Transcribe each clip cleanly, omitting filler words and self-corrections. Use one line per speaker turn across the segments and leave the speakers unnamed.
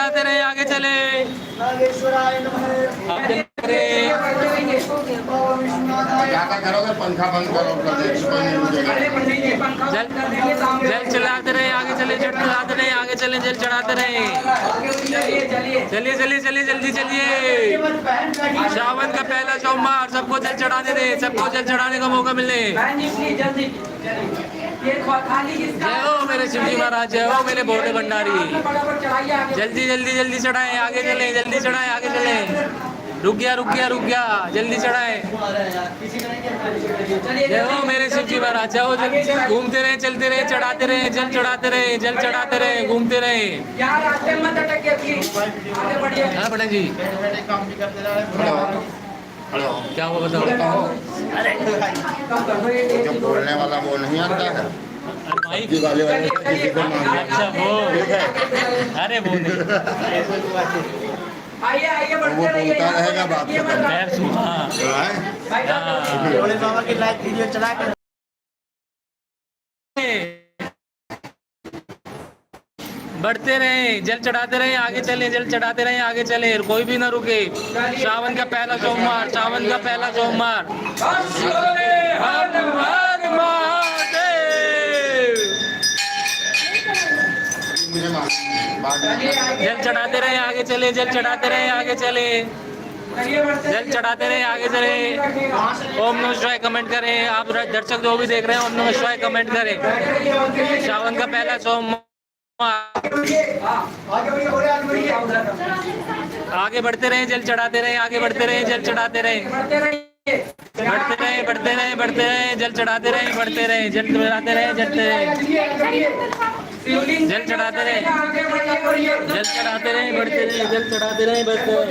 चढ़ाते रहे, आगे चले।
क्या करोगे? पंखा बंद करो,
जल चढ़ाते रहे, आगे चले, जल चढ़ाते रहे, आगे चले, जल चढ़ाते रहे। चलिए चलिए चलिए, जल्दी चलिए। सावन का पहला सोमवार, सबको जल चढ़ाने दे, सबको जल चढ़ाने का मौका मिले। जय हो मेरे शिवजी महाराज, जय हो मेरे भोले भंडारी। जल्दी जल्दी जल्दी चढ़ाए, आगे चले, जल्दी चढ़ाए, आगे चले। रुक गया रुक गया रुक गया, जल्दी चढ़ाए। जय हो मेरे शिवजी महाराज, जय हो। घूमते रहे, चलते रहे, चढ़ाते रहे, जल चढ़ाते रहे, जल चढ़ाते रहे, घूमते रहे। हाँ बड़ा जी, क्या हुआ बताओ?
जो बोलने वाला वो नहीं आता है,
अच्छा वो, अरे वो
आइए आइए, वो बोलता रहेगा, बात
भोले बाबा की लाइव वीडियो चला कर
बढ़ते रहे, जल चढ़ाते रहे, आगे चले, जल चढ़ाते रहे, आगे चले, कोई भी ना रुके। सावन का पहला सोमवार, सावन का पहला सोमवार। हर हर महादेव। जल चढ़ाते रहे, आगे चले, जल चढ़ाते रहे, आगे चले, जल चढ़ाते रहे, आगे चले। ओम नमः शिवाय कमेंट करें। आप दर्शक जो भी देख रहे हैं, ओम नमः शिवाय कमेंट करें। सावन का पहला सोमवार, आगे बढ़ते रहे, जल चढ़ाते रहे, आगे बढ़ते रहे, जल चढ़ाते रहे, बढ़ते रहे बढ़ते रहे बढ़ते रहे, जल चढ़ाते रहे, बढ़ते रहे, जल चढ़ाते रहे, जलते रहे, जल चढ़ाते रहे, जल चढ़ाते रहे, बढ़ते रहे, जल चढ़ाते रहे, बढ़ते रहे।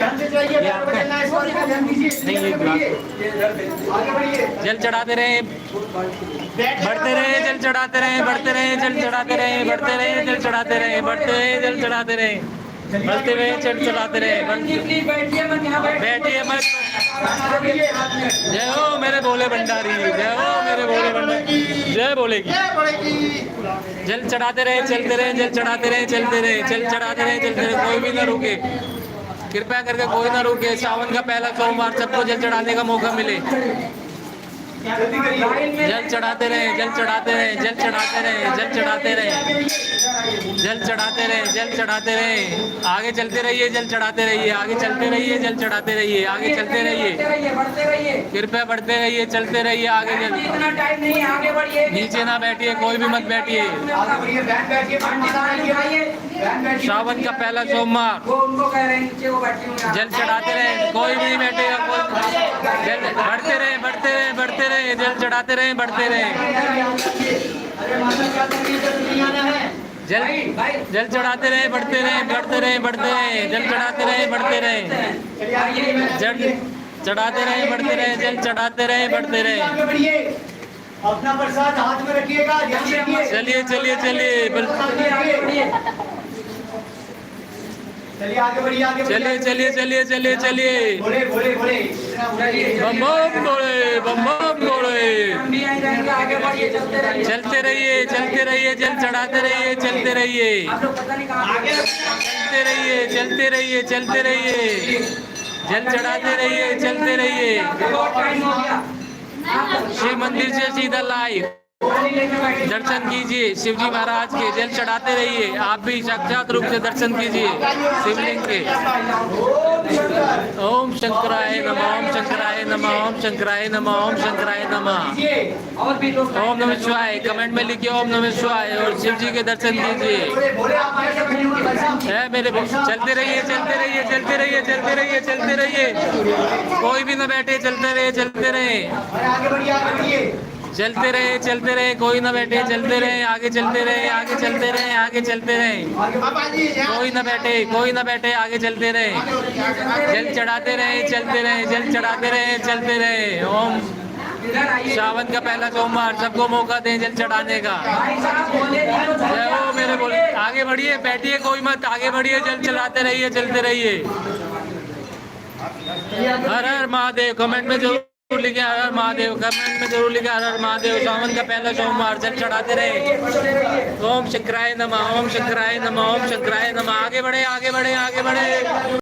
जल चढ़ाते रहे, बढ़ते रहे, जल चढ़ाते रहे, बढ़ते रहे, जल चढ़ाते रहे, बढ़ते रहे, जल चढ़ाते रहे, बढ़ते रहे, जल चढ़ाते रहे, बढ़ते हुए जल चढ़ाते रहे। बैठिए मत। जय हो मेरे भोले भंडारी, जय हो मेरे भोले भंडारी, जय बोलेगी। जल चढ़ाते रहे, चलते रहे, जल चढ़ाते रहे, चलते रहे, जल चढ़ाते रहे, चलते रहे, कोई भी ना रुके, कृपया करके कोई ना रुके। सावन का पहला सोमवार, सबको जल चढ़ाने का मौका मिले। जल चढ़ाते रहे, जल चढ़ाते रहे, जल चढ़ाते रहे, जल चढ़ाते रहे, जल चढ़ाते रहे, जल चढ़ाते रहे, आगे चलते रहिए, जल चढ़ाते रहिए, आगे चलते रहिए, जल चढ़ाते रहिए, आगे चलते रहिए, कृपया बढ़ते रहिए, चलते रहिए, आगे जल। नीचे ना बैठिए, कोई भी मत बैठिए। सावन का पहला सोमवार, जल चढ़ाते रहे, कोई भी नहीं बैठेगा, कोई बढ़ते रहे, बढ़ते रहे, बढ़ते रहे, जल चढ़ाते रहे, बढ़ते रहे, जल चढ़ाते रहे, बढ़ते रहे, बढ़ते रहे, बढ़ते रहे, जल चढ़ाते रहे, बढ़ते रहे, जल चढ़ाते रहे, बढ़ते रहे, जल चढ़ाते रहे, बढ़ते रहे।
अपना प्रसाद हाथ में रखिएगा।
चलिए चलिए चलिए,
चलिए आगे बढ़िए, आगे
चलिए चलिए चलिए चलिए चलिए,
बोले बोले बोले,
बम बम बोले, बम बम बोले। चलते रहिए, चलते रहिए, जल चढ़ाते रहिए, चलते रहिए, चलते रहिए, चलते रहिए, चलते रहिए, जल चढ़ाते रहिए, चलते रहिए। शिव मंदिर से सीधा लाइव दर्शन कीजिए शिवजी महाराज के, जल चढ़ाते रहिए, आप भी साक्षात रूप से दर्शन कीजिए शिवलिंग के। ओम शंकराय नमः, ओम शंकराय नमः, ओम शंकराय नमः, ओम शंकराय नमः। ओम नमः शिवाय कमेंट में लिखिए ओम नमः शिवाय और शिव जी के दर्शन कीजिए। है मेरे, चलते रहिए, चलते रहिए, चलते रहिए, चलते रहिए, चलते रहिए, कोई भी न बैठे, चलते रहे, चलते रहे, चलते रहे, चलते रहे, कोई ना बैठे, चलते रहे, आगे चलते रहे, आगे चलते रहे, आगे चलते रहे, कोई ना बैठे, कोई ना बैठे, आगे चलते रहे, जल चढ़ाते रहे, चलते रहे, जल चढ़ाते रहे, चलते रहे। ओम सावन का पहला सोमवार, सबको मौका दें जल चढ़ाने का। जय हो मेरे बोले, आगे बढ़िए, बैठिए कोई मत, आगे बढ़िए, जल चढ़ाते रहिए, चलते रहिए। हर हर महादेव कमेंट में जो जरूर लिखे हर हर महादेव, कमेंट में जरूर लिखे हर हर महादेव। सावन का पहला सोमवार जल चढ़ाते रहे। ओम शंकराय नमः, ओम शंकराय नमः, ओम शंकराय नमः। आगे बढ़े, आगे बढ़े, आगे बढ़े।